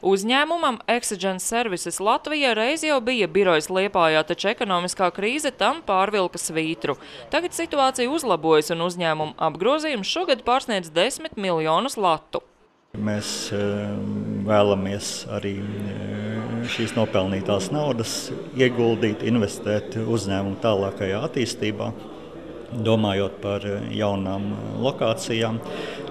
Uzņēmumam Exogen Services Latvija reiz jau bija birojas Liepājā, taču ekonomiskā krīze tam pārvilka svītru. Tagad situācija uzlabojas un uzņēmuma apgrozījums šogad pārsniedz 10 miljonus latu. Mēs vēlamies arī šīs nopelnītās naudas ieguldīt, investēt uzņēmumu tālākajā attīstībā, domājot par jaunām lokācijām,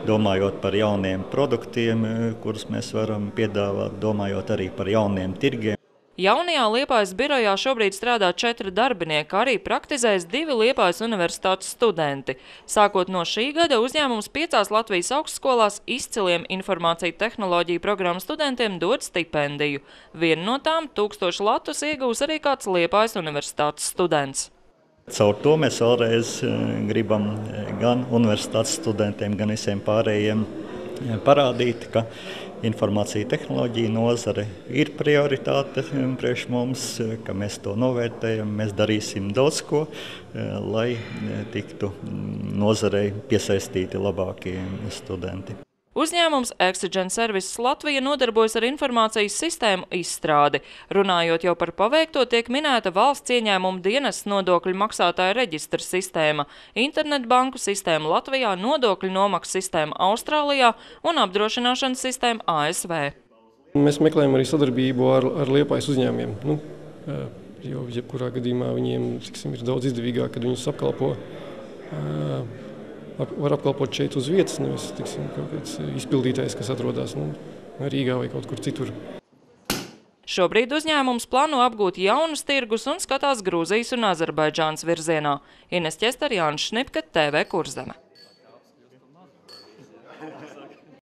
domājot par jauniem produktiem, kurus mēs varam piedāvāt, domājot arī par jauniem tirgiem. Jaunajā Liepājas birojā šobrīd strādā 4 darbinieki, arī praktizēs 2 Liepājas universitātes studenti. Sākot no šī gada uzņēmums 5 Latvijas augstskolās izciliem informāciju tehnoloģiju programmu studentiem dod stipendiju. Vienu no tām 1000 latus iegūs arī kāds Liepājas universitātes students. Caur to mēs vēlreiz gribam gan universitātes studentiem, gan visiem pārējiem parādīt, ka informācija tehnoloģija nozare ir prioritāte priekš mums, ka mēs to novērtējam, mēs darīsim daudz ko, lai tiktu nozarei piesaistīti labākie studenti. Uzņēmums Exogen Services Latvija nodarbojas ar informācijas sistēmu izstrādi. Runājot jau par paveikto, tiek minēta valsts ieņēmuma dienests nodokļu maksātāja reģistra sistēma, internetbanku sistēma Latvijā, nodokļu nomaksas sistēma Austrālijā un apdrošināšanas sistēma ASV. Mēs meklējam arī sadarbību ar Liepājas uzņēmumiem. Jo jebkurā gadījumā viņiem ir daudz izdevīgāk, kad viņus apkalpo. Var apkalpot šeit uz vietas, nevis kaut kāds izpildītājs, kas atrodas Rīgā vai kaut kur citur. Šobrīd uzņēmums plāno apgūt jaunus tirgus un skatās Grūzijas un Azerbaidžānas virzienā. Ines Ķester, Jānis Šnipka, TV Kurzeme.